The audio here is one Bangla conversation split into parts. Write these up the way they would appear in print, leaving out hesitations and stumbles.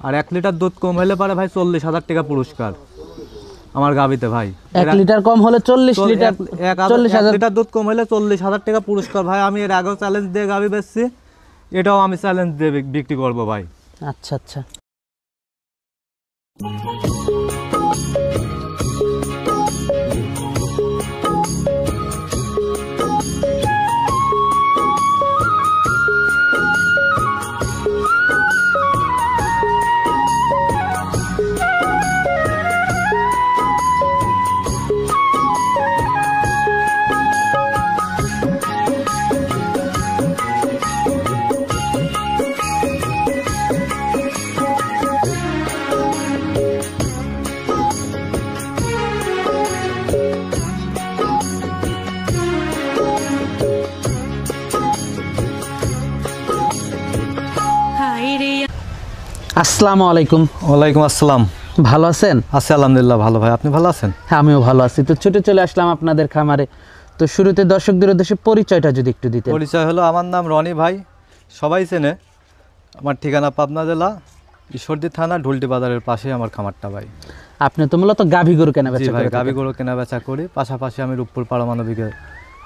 আর 1 লিটার দুধ কম হলে পারে ভাই 40,000 টাকা পুরস্কার আমার গাবিতে ভাই। 1 লিটার কম হলে 40 লিটার 40,000 লিটার দুধ কম হলে 40,000 টাকা পুরস্কার ভাই। আমি এর আগেও চ্যালেঞ্জ দিয়ে গাবি বেচছি, এটাও আমি চ্যালেঞ্জ দিয়ে বিক্রি করব ভাই। আচ্ছা আচ্ছা। আসসালামু আলাইকুম। ওয়ালাইকুম আসসালাম। ভালো আছেন? আছি আলহামদুলিল্লাহ ভালো ভাই, আপনি ভালো আছেন? হ্যাঁ আমিও ভালো আছি। তো ছুটে চলে আসলাম আপনাদের খামারে। তো শুরুতে দর্শকদের উদ্দেশ্যে পরিচয়টা যদি একটু দিতেন। পরিচয় হলো, আমার নাম রনি ভাই, সবাই চেনে। আমার ঠিকানা পাবনা জেলা ঈশ্বরদী থানা ঢুলটি বাজারের পাশে আমার খামারটা ভাই। আপনি তো মূলত গাভী গরু কেনা বেচা ভাই, করেন? গাভী গরু কেনা বেচা করি, পাশাপাশি আমি রূপপুর পারমাণবিকে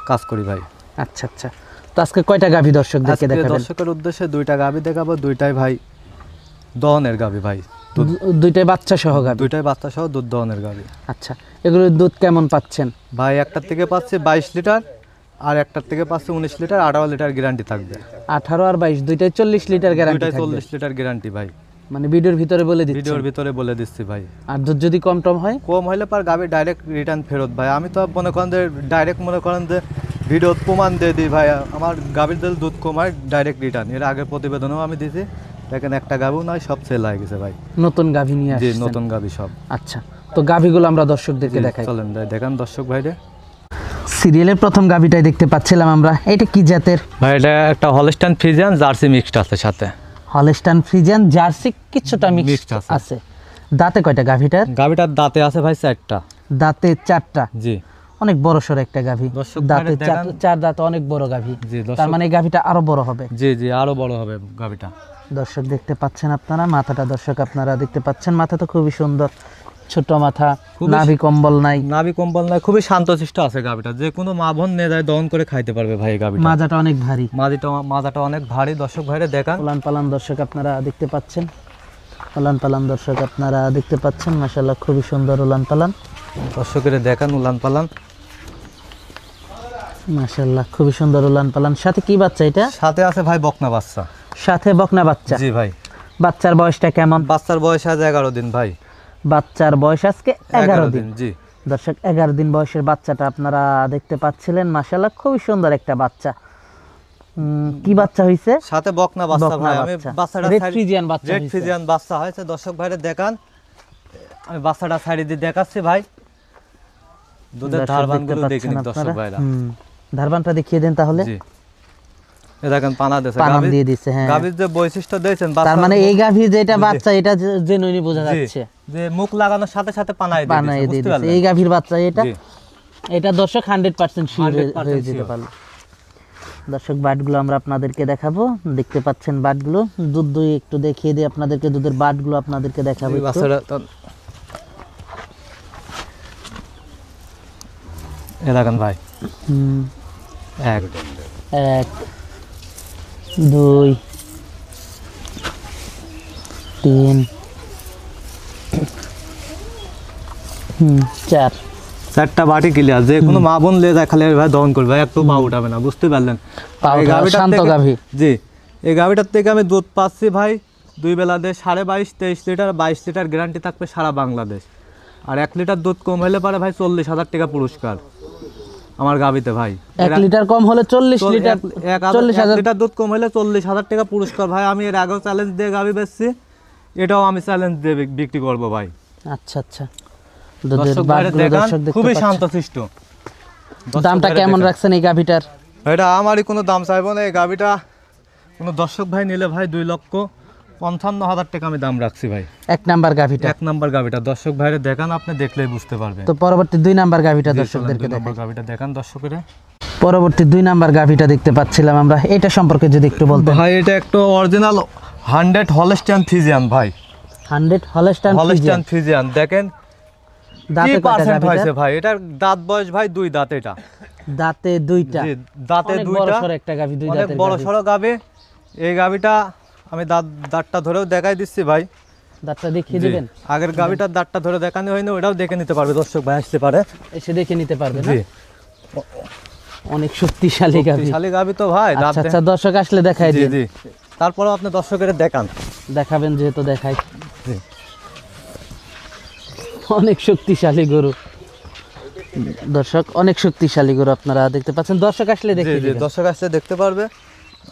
কাজ করি ভাই। আচ্ছা আচ্ছা। তো আজকে কয়টা গাভী দর্শকদেরকে দেখাবেন? দর্শকের উদ্দেশ্যে 2টা গাভী দেখাবো, 2টাই ভাই দহনের গাভী ভাই। 2টাই বাচ্চা সহ গাভী? 2টাই বাচ্চা সহ দুধ দহনের গাভী। আচ্ছা, এগুলোর দুধ কেমন পাচ্ছেন? ভাই একটার থেকে পাচ্ছে 22 লিটার, আর একটার থেকে পাচ্ছে 19 লিটার, 18 লিটার গ্যারান্টি থাকবে। 18 আর 22 দুইটাই 40 লিটার গ্যারান্টি থাকবে? 40 লিটার গ্যারান্টি ভাই। মানে ভিডিওর ভিতরে বলে দিচ্ছি? ভিডিওর ভিতরে বলে দিচ্ছি ভাই। আর দুধ যদি কম টম হয়? কম হলে পার গাভী ডাইরেক্ট রিটার্ন ফেরত ভাই। আমি তো মনে করেন যে ডাইরেক্ট মনে করেন যে ভিডিও প্রমাণ দিয়ে দিই ভাই, আমার গাভীর দুধ কম হয় ডাইরেক্ট রিটার্ন। এর আগের প্রতিবেদনেও আমি দিয়েছি, দেখেন একটা গাভীও নয়, সব সেল হয়ে গেছে ভাই। নতুন গাভী নিয়ে আসছেন? জি নতুন গাভী সব। আচ্ছা, তো গাভীগুলো আমরা দর্শকদেরকে দেখাই। চলেন দেখান দর্শক ভাইরে। সিরিয়ালের প্রথম গাভীটাই দেখতে পাচ্ছিলাম আমরা। এটা কি জাতের ভাই? এটা একটা হলস্টাইন ফ্রিজিয়ান জার্সি মিক্সড আছে সাথে। হলস্টাইন ফ্রিজিয়ান জার্সি কিছুটা মিক্সড আছে। দাঁতে কয়টা গাভীটার? গাভীটার দাঁতে আছে ভাই 4টা। দাঁতে 4টা? জি। অনেক বড় সর একটা গাভী। দাঁতে 4 দাঁতে অনেক বড় গাভী। তার মানে এই গাভীটা আরো বড় হবে? জি জি, আরো বড় হবে গাভীটা। দর্শক দেখতে পাচ্ছেন আপনারা মাথাটা, দর্শক আপনারা দেখতে পাচ্ছেন মাথা তো খুবই সুন্দর, ছোট মাথা, নাভি কম্বল নাই? নাভি কম্বল নাই, খুবই শান্তশিষ্ট আছে গাভীটা। যে কোনো মা বোন নিয়ে যায় দহন করে খাইতে পারবে ভাই গাভীটা। মাজাটা অনেক ভারী? মাজাটা অনেক ভারী। দর্শক ভাইরে দেখান। উলান পালান দর্শক আপনারা দেখতে পাচ্ছেন, উলান পালান দর্শক আপনারা দেখতে পাচ্ছেন, মাশাআল্লাহ খুবই সুন্দর উলান পালান। দর্শকের দেখান উলান পালান, মাশাআল্লাহ খুবই সুন্দর উলান পালান। সাথে কি বাচ্চা এটা? সাথে আছে ভাই বকনা বাচ্চা। সাথে বকনা বাচ্চা? জি ভাই। বাচ্চার বয়সটা কেমন? বাচ্চার বয়স আজ 11 দিন ভাই। বাচ্চার বয়স আজকে 11 দিন? জি। দর্শক 11 দিন বয়সের বাচ্চাটা আপনারা দেখতে পাচ্ছিলেন, মাশাআল্লাহ খুবই সুন্দর একটা বাচ্চা। কি বাচ্চা হইছে? সাথে বকনা বাচ্চা ভাই। আমি বাচ্চাটা রেড ফ্রিজিয়ান বাচ্চা হইছে? রেড ফ্রিজিয়ান বাচ্চা হয়েছে। দর্শক ভাইরে দেখান, আমি বাচ্চাটা সাইডে দিয়ে দেখাচ্ছি ভাই। দুধের ধারবানগুলো দেখেন দর্শক ভাইরা। ধারবানটা দেখিয়ে দেন তাহলে। জি, এই দেখেন পানা দিয়েছে, পানা দিয়ে দিয়েছে। হ্যাঁ, গাভীর যে বৈশিষ্ট্য দিয়েছেন, তার মানে এই গাভী যেটা বাচ্চা এটা জেনুইনি বোঝা যাচ্ছে যে মুখ লাগানোর সাথে সাথে পানায় দিয়ে দিয়েছে। এই গাভীর বাচ্চা এটা? এটা দর্শক 100% শিওর হয়ে যেতে পারলো। দর্শক বাটগুলো আমরা আপনাদেরকে দেখাবো, দেখতে পাচ্ছেন বাটগুলো। দুধ দই একটু দেখিয়ে দিই আপনাদেরকে, দুধের বাটগুলো আপনাদেরকে দেখাবো। এই দেখেন ভাই, 1 2 3 4 4টা বাটি ক্লিয়ার। যে কোনো মা বোন লে যায় খালি ভাই দহন করবে ভাই, একটু পা উঠাবে না, বুঝতে পারলেন? শান্ত গাভী। জি, এই গাভীটার থেকে আমি দুধ পাচ্ছি ভাই 2 বেলাতে 22.5-23 লিটার, 22 লিটার গ্যারান্টি থাকবে সারা বাংলাদেশ। আর 1 লিটার দুধ কম হলে পারে ভাই 40,000 টাকা পুরস্কার আমার গাভীতে ভাই। 1 লিটার কম হলে 40 লিটার, 40,000 লিটার দুধ কম হলে 40,000 টাকা পুরস্কার ভাই। আমি এর আগেও চ্যালেঞ্জ দিয়ে গাভী বেচছি, এটাও আমি চ্যালেঞ্জ দিয়ে বিক্রি করব ভাই। আচ্ছা আচ্ছা। দুধের বাটগুলো দর্শক দেখতে খুবই পাচ্ছেন, শান্তশিষ্ট। দামটা কেমন রাখছেন এই গাভীটার? এটা আমারই কোনো দাম চাইবো না। এই গাভীটা কোনো দর্শক ভাই নিলে ভাই 2,55,000 টাকা আমি দাম রাখছি ভাই। 1 নাম্বার গাভীটা? 1 নাম্বার গাভীটা। দর্শক ভাইরে দেখান, আপনি দেখলেই বুঝতে পারবেন। তো পরবর্তী 2 নাম্বার গাভীটা দর্শকদেরকে দেখাই। গাভীটা দেখান দর্শকেরা। পরবর্তী 2 নাম্বার গাভীটা দেখতে পাচ্ছিলাম আমরা, এটা সম্পর্কে যদি একটু বলতেন। ভাই এটা একটা অরিজিনাল 100 হলস্টাইন ফ্রিজিয়ান ভাই। 100 হলস্টাইন হলস্টাইন ফ্রিজিয়ান। দেখেন কি দাঁতে কয়টা পার্সেন্ট গাভীটা? হয়েছে ভাই, এটার দাঁত বয়স ভাই 2 দাঁত। এটা দাঁতে দুইটা, জি, দাঁতে অনেক 2টা, বড়সড় একটা গাভী, দুই অনেক দাঁতের বড় গাভী। সড়ো গাভী। এই গাভীটা আমি দাঁতটা ধরেও দেখাই দিচ্ছি ভাই। দাঁতটা দেখিয়ে জি, দিবেন, আগের গাভীটার দাঁতটা ধরে দেখানো হয়নি, ওটাও দেখে নিতে পারবে দর্শক ভাই, আসতে পারে। এসে দেখে নিতে পারবে না? জি, অনেক শক্তিশালী গাভী। শক্তিশালী গাভী তো ভাই, দাঁত আচ্ছা আচ্ছা, দর্শক আসলে দেখাই জি দিন। জি, তারপরে আপনি দর্শকের দেখান। দেখাবেন যেহেতু দেখাই। জি, অনেক শক্তিশালী গরু দর্শক, অনেক শক্তিশালী গরু আপনারা দেখতে পাচ্ছেন। দর্শক আসলে জি দেখিয়ে জি, দিবেন। দর্শক আসলে দেখতে পারবে।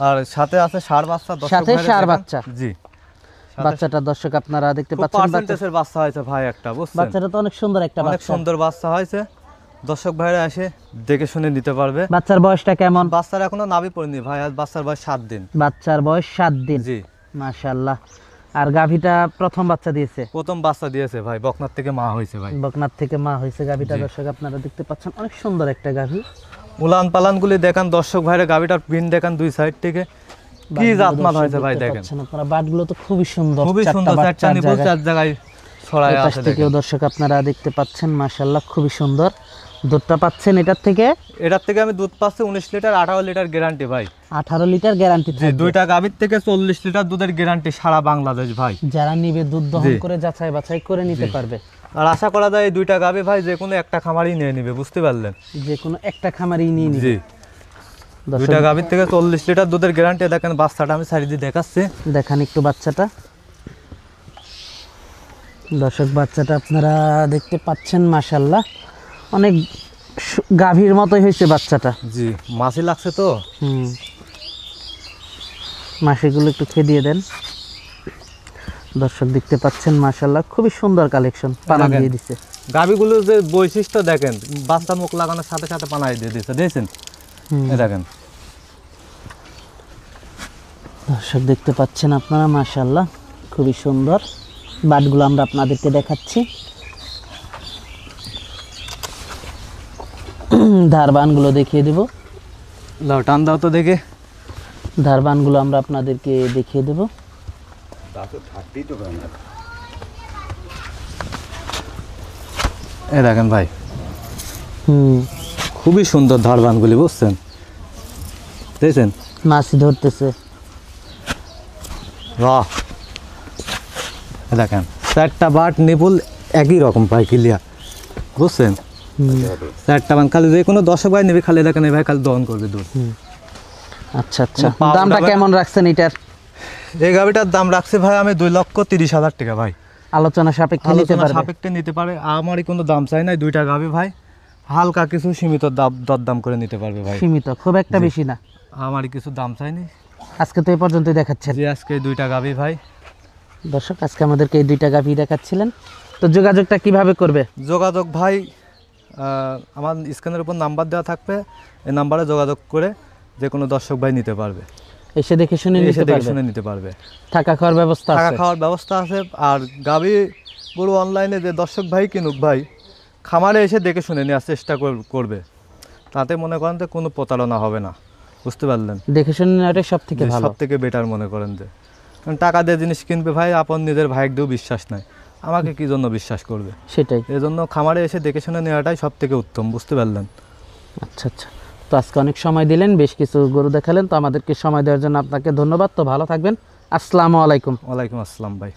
আর সাথে আছে ষাঁড় বাচ্চা, দর্শক সাথে ভাইরা ষাঁড় দেখান। বাচ্চা। জি, সাথে বাচ্চাটা দর্শক আপনারা দেখতে খুব পাচ্ছেন। পার্সেন্টেজের বাচ্চা হয়েছে ভাই একটা, বুঝছেন? বাচ্চাটা তো অনেক সুন্দর একটা অনেক বাচ্চা। সুন্দর বাচ্চা হয়েছে, দর্শক ভাইরা এসে দেখে শুনে নিতে পারবে। বাচ্চার বয়সটা কেমন? বাচ্চার এখনো নাভি পড়েনি ভাই, আজ বাচ্চার বয়স 7 দিন। বাচ্চার বয়স 7 দিন। জি, মাশাআল্লাহ। আর গাভীটা প্রথম বাচ্চা দিয়েছে, প্রথম বাচ্চা দিয়েছে ভাই, বকনার থেকে মা হয়েছে ভাই। বকনার থেকে মা হয়েছে গাভীটা। জি। দর্শক আপনারা দেখতে পাচ্ছেন, অনেক সুন্দর একটা গাভী। উলান পালান গুলি দেখান দর্শক ভাইরা, গাভীটার পিন দেখান দুই সাইড থেকে, কি বাটগুলো জাতমান দর্শক হয়েছে ভাই দেখতে দেখেন। পাচ্ছেন আপনারা, বাটগুলো তো খুবই সুন্দর, খুবই চারটা সুন্দর, বাট চারটা চার নিপুল জায়গায়। 4 জায়গায় ছড়ায় এই পাশ আছে থেকেও দেখেন। দর্শক আপনারা দেখতে পাচ্ছেন, মাশাআল্লাহ খুবই সুন্দর। দুধটা পাচ্ছেন এটার থেকে? এটার থেকে আমি দুধ পাচ্ছি 19 লিটার, 18 লিটার গ্যারান্টি ভাই। 18 লিটার গ্যারান্টি জি, থাকবে। দুইটা গাভীর থেকে 40 লিটার দুধের গ্যারান্টি সারা বাংলাদেশ ভাই। যারা নিবে দুধ দহন জি। করে যাচাই বাছাই করে নিতে জি। পারবে। আর আশা করা যায় এই দুইটা গাভী ভাই যে কোনো একটা খামারই নিয়ে নিবে, বুঝতে পারলেন? যে কোনো একটা খামারই নিয়ে নিবে। জি, দর্শক দুইটা গাভীর থেকে 40 লিটার দুধের গ্যারান্টি। দেখেন বাচ্চাটা আমি সাইড দিয়ে দেখাচ্ছি। দেখান একটু বাচ্চাটা। দর্শক বাচ্চাটা আপনারা দেখতে পাচ্ছেন, মাশাআল্লাহ অনেক গাভীর মতোই হয়েছে বাচ্চাটা। জি, মাছি লাগছে তো। মাসিগুলো একটু খেয়ে দিয়ে দেন। দর্শক দেখতে পাচ্ছেন, মাশাআল্লাহ খুবই সুন্দর কালেকশন, পানা দেখেন। দিয়ে দিছে। গাভীগুলো যে বৈশিষ্ট্য দেখেন, বাচ্চা মুখ লাগানোর সাথে সাথে পানায় দিয়ে দিচ্ছে, দেখছেন? এই দেখেন। দর্শক দেখতে পাচ্ছেন আপনারা, মাশাআল্লাহ খুবই সুন্দর। বাটগুলো আমরা আপনাদেরকে দেখাচ্ছি। ধারবানগুলো দেখিয়ে দেব। লাও টান দাও তো দেখে। ধারবানগুলো আমরা আপনাদেরকে দেখিয়ে দেব। এই দেখেন ভাই, হুম, খুবই সুন্দর ধারবানগুলি, বুঝছেন? দেখছেন? মাছি ধরতেছে। বাহ, এই দেখেন চারটা বাট নিপুল একই রকম ভাই, ক্লিয়ার, বুঝছেন? হুম, চারটা বান খালি যে কোনো দর্শক ভাই নেবে, খালি দেখেন এই ভাই খালি দহন করবে দুধ। আচ্ছা আচ্ছা, কোনো পাউডার দামটা বা- কেমন রাখছেন এটার? এই গাভিটার দাম রাখছে ভাই আমি 2,30,000 টাকা ভাই। আলোচনা সাপেক্ষে নিতে আলোচনা পারবে? সাপেক্ষে নিতে পারে, আমারই কোনো দাম চাই না। দুইটা গাভি ভাই হালকা কিছু সীমিত দরদাম করে নিতে পারবে ভাই, সীমিত, খুব একটা জি। বেশি না। আমারই কিছু দাম চাইনি। আজকে তো এই পর্যন্তই দেখাচ্ছেন। যে আজকে এই দুইটা গাভি ভাই। দর্শক আজকে আমাদেরকে এই দুইটা গাভী দেখাচ্ছিলেন, তো যোগাযোগটা কিভাবে করবে? যোগাযোগ ভাই আমার স্ক্রিনের উপর নাম্বার দেওয়া থাকবে, এই নাম্বারে যোগাযোগ করে যে কোনো দর্শক ভাই নিতে পারবে, এসে দেখে শুনে এসে নিতে দেখে পারবে? শুনে নিতে পারবে। থাকা খাওয়ার ব্যবস্থা থাকা আছে? খাওয়ার ব্যবস্থা আছে। আর গাভি গরু অনলাইনে যে দর্শক ভাই কিনুক ভাই, খামারে এসে দেখে শুনে নেওয়ার চেষ্টা করবে, তাতে মনে করেন যে কোনো প্রতারণা হবে না, বুঝতে পারলেন? দেখে শুনে নেওয়াটাই সব থেকে ভালো। সব থেকে বেটার মনে করেন যে, কারণ টাকা দিয়ে জিনিস কিনবে ভাই, আপন নিজের ভাইয়ের দিয়েও বিশ্বাস নাই, আমাকে কি জন্য বিশ্বাস করবে? সেটাই। এই জন্য খামারে এসে দেখে শুনে নেওয়াটাই সব থেকে উত্তম, বুঝতে পারলেন? আচ্ছা আচ্ছা, তো আজকে অনেক সময় দিলেন, বেশ কিছু গরু দেখালেন, তো আমাদেরকে সময় দেওয়ার জন্য আপনাকে ধন্যবাদ। তো ভালো থাকবেন, আসসালামু আলাইকুম। ওয়ালাইকুম আসসালাম ভাই।